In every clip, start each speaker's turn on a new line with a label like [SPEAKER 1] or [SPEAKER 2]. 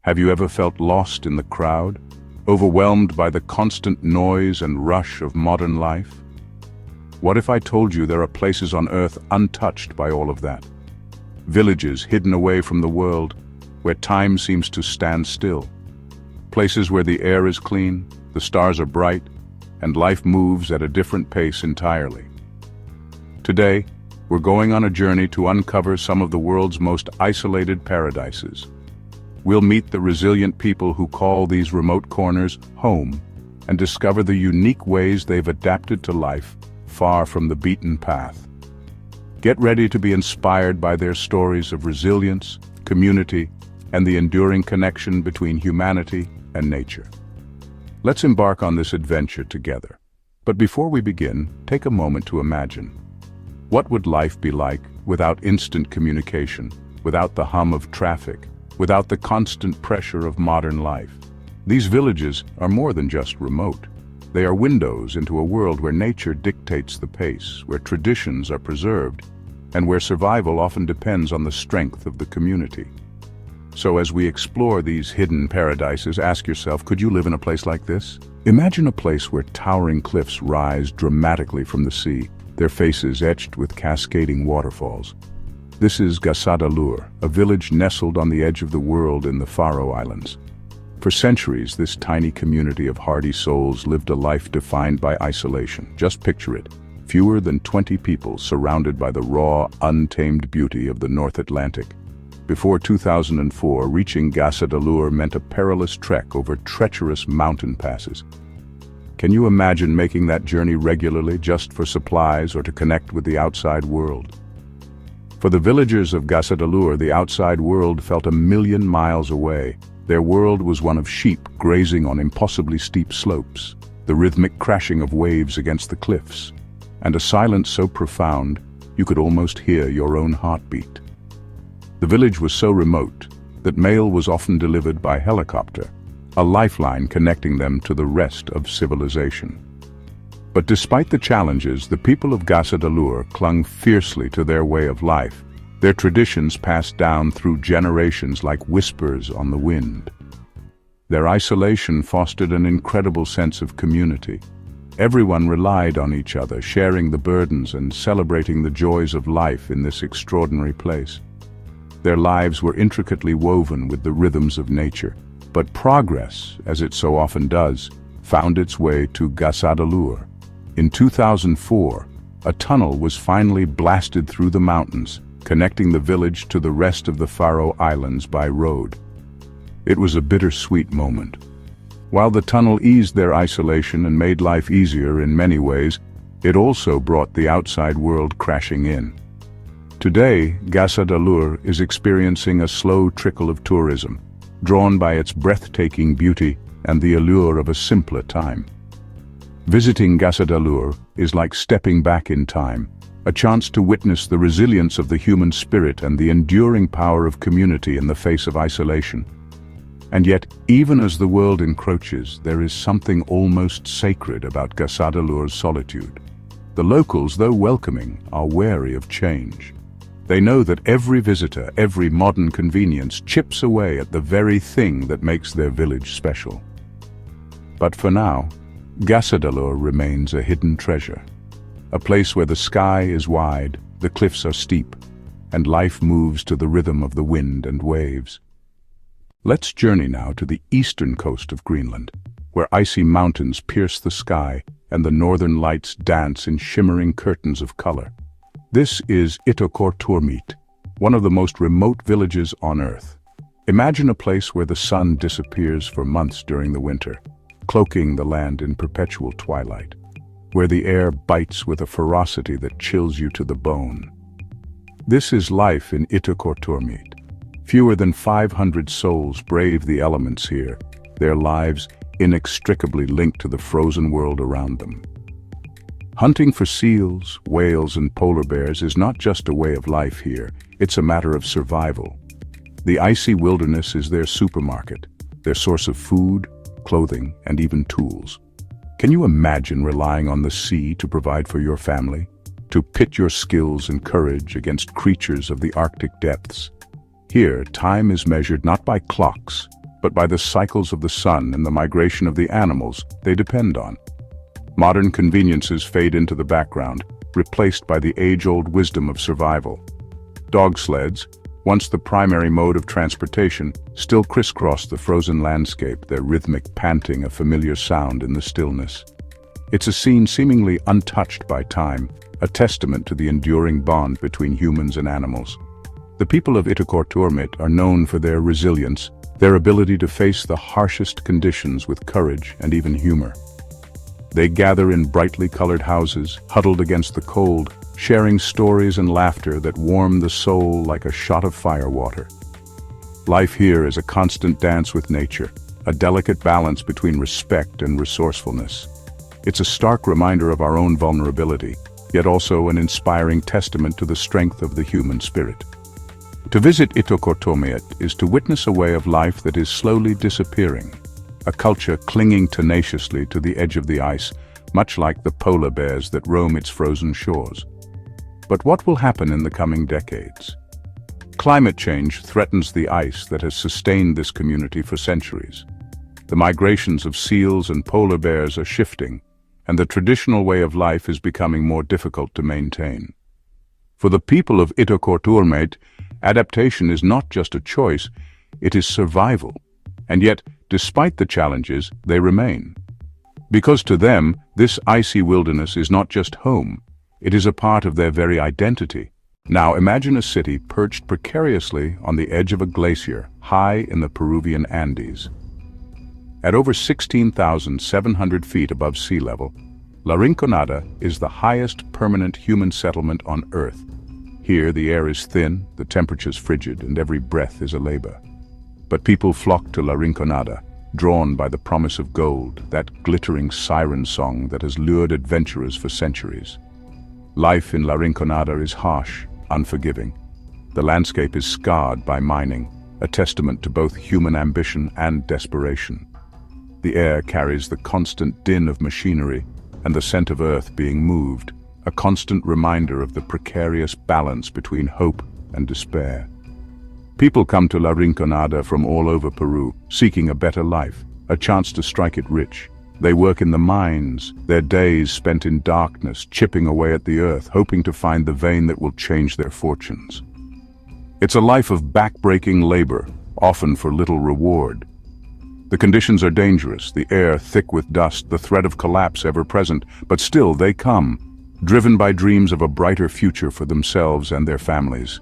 [SPEAKER 1] Have you ever felt lost in the crowd, overwhelmed by the constant noise and rush of modern life? What if I told you there are places on Earth untouched by all of that? Villages hidden away from the world, where time seems to stand still. Places where the air is clean, the stars are bright, and life moves at a different pace entirely. Today, we're going on a journey to uncover some of the world's most isolated paradises. We'll meet the resilient people who call these remote corners home and discover the unique ways they've adapted to life far from the beaten path. Get ready to be inspired by their stories of resilience, community, and the enduring connection between humanity and nature. Let's embark on this adventure together. But before we begin, take a moment to imagine. What would life be like without instant communication, without the hum of traffic, without the constant pressure of modern life? These villages are more than just remote. They are windows into a world where nature dictates the pace, where traditions are preserved, and where survival often depends on the strength of the community. So as we explore these hidden paradises, ask yourself, could you live in a place like this? Imagine a place where towering cliffs rise dramatically from the sea, their faces etched with cascading waterfalls. This is Gasadalur, a village nestled on the edge of the world in the Faroe Islands. For centuries, this tiny community of hardy souls lived a life defined by isolation. Just picture it. Fewer than 20 people surrounded by the raw, untamed beauty of the North Atlantic. Before 2004, reaching Gasadalur meant a perilous trek over treacherous mountain passes. Can you imagine making that journey regularly just for supplies or to connect with the outside world? For the villagers of Gasadalur, the outside world felt 1,000,000 miles away. Their world was one of sheep grazing on impossibly steep slopes, the rhythmic crashing of waves against the cliffs, and a silence so profound you could almost hear your own heartbeat. The village was so remote that mail was often delivered by helicopter, a lifeline connecting them to the rest of civilization. But despite the challenges, the people of Gasadalur clung fiercely to their way of life, their traditions passed down through generations like whispers on the wind. Their isolation fostered an incredible sense of community. Everyone relied on each other, sharing the burdens and celebrating the joys of life in this extraordinary place. Their lives were intricately woven with the rhythms of nature, but progress, as it so often does, found its way to Gasadalur. In 2004, a tunnel was finally blasted through the mountains, connecting the village to the rest of the Faroe Islands by road. It was a bittersweet moment. While the tunnel eased their isolation and made life easier in many ways, it also brought the outside world crashing in. Today, Gasadalur is experiencing a slow trickle of tourism, drawn by its breathtaking beauty and the allure of a simpler time. Visiting Gasadalur is like stepping back in time, a chance to witness the resilience of the human spirit and the enduring power of community in the face of isolation. And yet, even as the world encroaches, there is something almost sacred about Gasadalur's solitude. The locals, though welcoming, are wary of change. They know that every visitor, every modern convenience chips away at the very thing that makes their village special. But for now, Gasadalur remains a hidden treasure, a place where the sky is wide, the cliffs are steep, and life moves to the rhythm of the wind and waves. Let's journey now to the eastern coast of Greenland, where icy mountains pierce the sky and the northern lights dance in shimmering curtains of color. This is Ittoqqortoormiit, one of the most remote villages on Earth. Imagine a place where the sun disappears for months during the winter, cloaking the land in perpetual twilight, where the air bites with a ferocity that chills you to the bone. This is life in Ittoqqortoormiit. Fewer than 500 souls brave the elements here, their lives inextricably linked to the frozen world around them. Hunting for seals, whales, and polar bears is not just a way of life here, it's a matter of survival. The icy wilderness is their supermarket, their source of food, clothing, and even tools. Can you imagine relying on the sea to provide for your family? To pit your skills and courage against creatures of the Arctic depths? Here, time is measured not by clocks, but by the cycles of the sun and the migration of the animals they depend on. Modern conveniences fade into the background, replaced by the age-old wisdom of survival. Dog sleds, once the primary mode of transportation, still crisscross the frozen landscape, their rhythmic panting a familiar sound in the stillness. It's a scene seemingly untouched by time, a testament to the enduring bond between humans and animals. The people of Ittoqqortoormiit are known for their resilience, their ability to face the harshest conditions with courage and even humor. They gather in brightly colored houses, huddled against the cold, sharing stories and laughter that warm the soul like a shot of firewater. Life here is a constant dance with nature, a delicate balance between respect and resourcefulness. It's a stark reminder of our own vulnerability, yet also an inspiring testament to the strength of the human spirit. To visit Ittoqqortoormiit is to witness a way of life that is slowly disappearing, a culture clinging tenaciously to the edge of the ice, much like the polar bears that roam its frozen shores. But what will happen in the coming decades? Climate change threatens the ice that has sustained this community for centuries. The migrations of seals and polar bears are shifting, and the traditional way of life is becoming more difficult to maintain. For the people of Ittoqqortoormiit, adaptation is not just a choice, it is survival. And yet, despite the challenges, they remain. Because to them, this icy wilderness is not just home, it is a part of their very identity. Now imagine a city perched precariously on the edge of a glacier, high in the Peruvian Andes. At over 16,700 feet above sea level, Lirnonada is the highest permanent human settlement on Earth. Here the air is thin, the temperature's frigid, and every breath is a labor. But people flock to Lirnonada, drawn by the promise of gold, that glittering siren song that has lured adventurers for centuries. Life in Lirnonada is harsh, unforgiving. The landscape is scarred by mining, a testament to both human ambition and desperation. The air carries the constant din of machinery and the scent of earth being moved, a constant reminder of the precarious balance between hope and despair. People come to Lirnonada from all over Peru, seeking a better life, a chance to strike it rich. They work in the mines, their days spent in darkness, chipping away at the earth, hoping to find the vein that will change their fortunes. It's a life of back-breaking labor, often for little reward. The conditions are dangerous, the air thick with dust, the threat of collapse ever present, but still they come, driven by dreams of a brighter future for themselves and their families.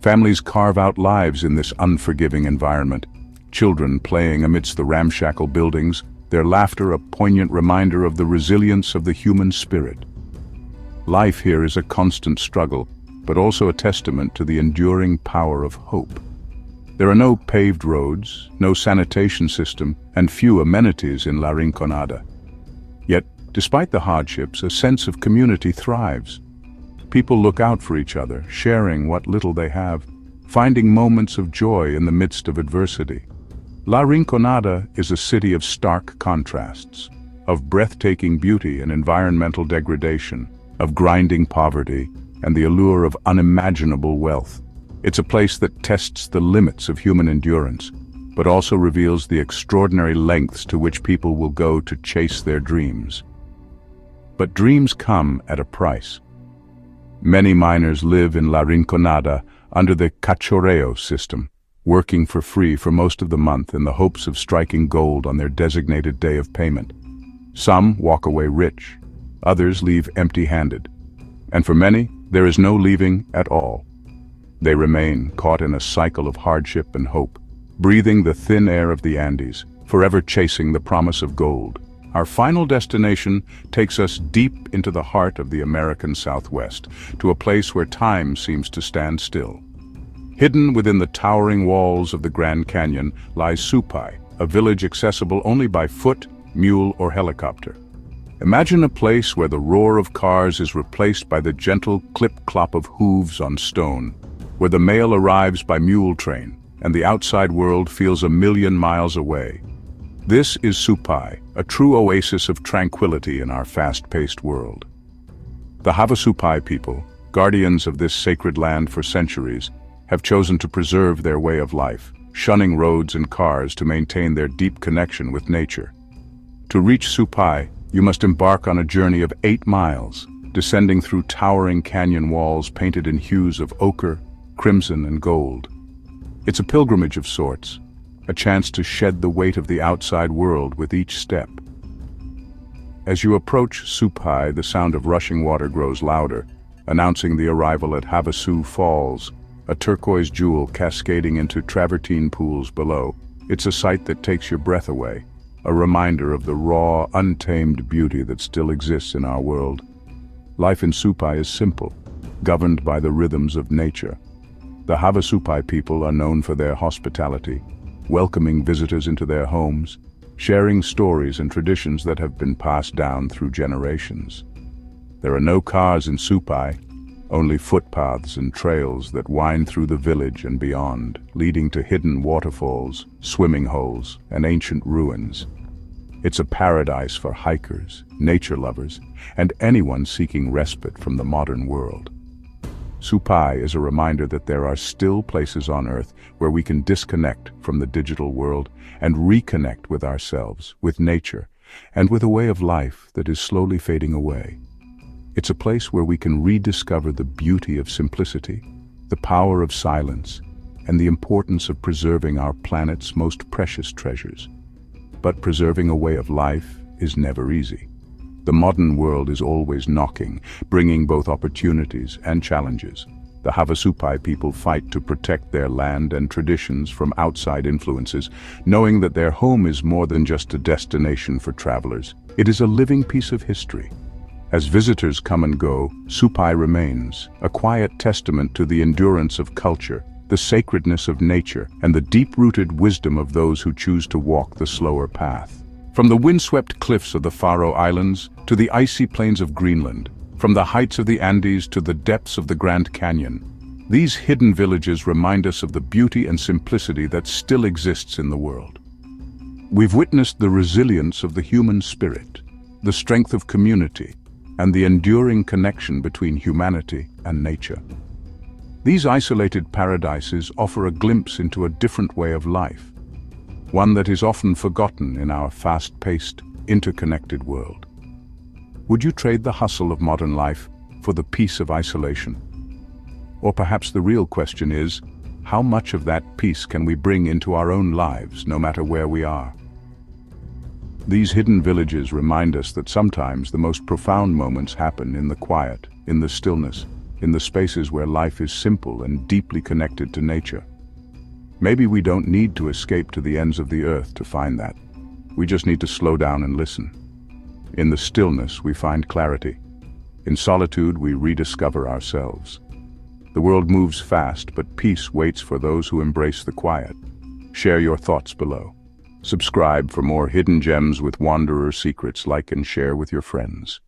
[SPEAKER 1] Families carve out lives in this unforgiving environment, children playing amidst the ramshackle buildings, their laughter a poignant reminder of the resilience of the human spirit. Life here is a constant struggle, but also a testament to the enduring power of hope. There are no paved roads, no sanitation system, and few amenities in Lirnonada. Yet, despite the hardships, a sense of community thrives. People look out for each other, sharing what little they have, finding moments of joy in the midst of adversity. Lirnonada is a city of stark contrasts, of breathtaking beauty and environmental degradation, of grinding poverty and the allure of unimaginable wealth. It's a place that tests the limits of human endurance, but also reveals the extraordinary lengths to which people will go to chase their dreams. But dreams come at a price. Many miners live in Lirnonada under the cachorreo system, working for free for most of the month in the hopes of striking gold on their designated day of payment. Some walk away rich, others leave empty-handed, and for many, there is no leaving at all. They remain caught in a cycle of hardship and hope, breathing the thin air of the Andes, forever chasing the promise of gold. Our final destination takes us deep into the heart of the American Southwest, to a place where time seems to stand still. Hidden within the towering walls of the Grand Canyon lies Supai, a village accessible only by foot, mule, or helicopter. Imagine a place where the roar of cars is replaced by the gentle clip-clop of hooves on stone, where the mail arrives by mule train, and the outside world feels a million miles away. This is Supai, a true oasis of tranquility in our fast-paced world. The Havasupai people, guardians of this sacred land for centuries, have chosen to preserve their way of life, shunning roads and cars to maintain their deep connection with nature. To reach Supai, you must embark on a journey of 8 miles, descending through towering canyon walls painted in hues of ochre, crimson, and gold. It's a pilgrimage of sorts, a chance to shed the weight of the outside world with each step. As you approach Supai, the sound of rushing water grows louder, announcing the arrival at Havasu Falls, a turquoise jewel cascading into travertine pools below. It's a sight that takes your breath away, a reminder of the raw, untamed beauty that still exists in our world. Life in Supai is simple, governed by the rhythms of nature. The Havasupai people are known for their hospitality, welcoming visitors into their homes, sharing stories and traditions that have been passed down through generations. There are no cars in Supai, only footpaths and trails that wind through the village and beyond, leading to hidden waterfalls, swimming holes, and ancient ruins. It's a paradise for hikers, nature lovers, and anyone seeking respite from the modern world. Supai is a reminder that there are still places on Earth where we can disconnect from the digital world and reconnect with ourselves, with nature, and with a way of life that is slowly fading away. It's a place where we can rediscover the beauty of simplicity, the power of silence, and the importance of preserving our planet's most precious treasures. But preserving a way of life is never easy. The modern world is always knocking, bringing both opportunities and challenges. The Havasupai people fight to protect their land and traditions from outside influences, knowing that their home is more than just a destination for travelers. It is a living piece of history. As visitors come and go, Supai remains, a quiet testament to the endurance of culture, the sacredness of nature, and the deep-rooted wisdom of those who choose to walk the slower path. From the windswept cliffs of the Faroe Islands to the icy plains of Greenland, from the heights of the Andes to the depths of the Grand Canyon, these hidden villages remind us of the beauty and simplicity that still exists in the world. We've witnessed the resilience of the human spirit, the strength of community, and the enduring connection between humanity and nature. These isolated paradises offer a glimpse into a different way of life, one that is often forgotten in our fast-paced, interconnected world. Would you trade the hustle of modern life for the peace of isolation? Or perhaps the real question is, how much of that peace can we bring into our own lives, no matter where we are? These hidden villages remind us that sometimes the most profound moments happen in the quiet, in the stillness, in the spaces where life is simple and deeply connected to nature. Maybe we don't need to escape to the ends of the earth to find that. We just need to slow down and listen. In the stillness, we find clarity. In solitude, we rediscover ourselves. The world moves fast, but peace waits for those who embrace the quiet. Share your thoughts below. Subscribe for more hidden gems with wanderer secrets. Like and share with your friends.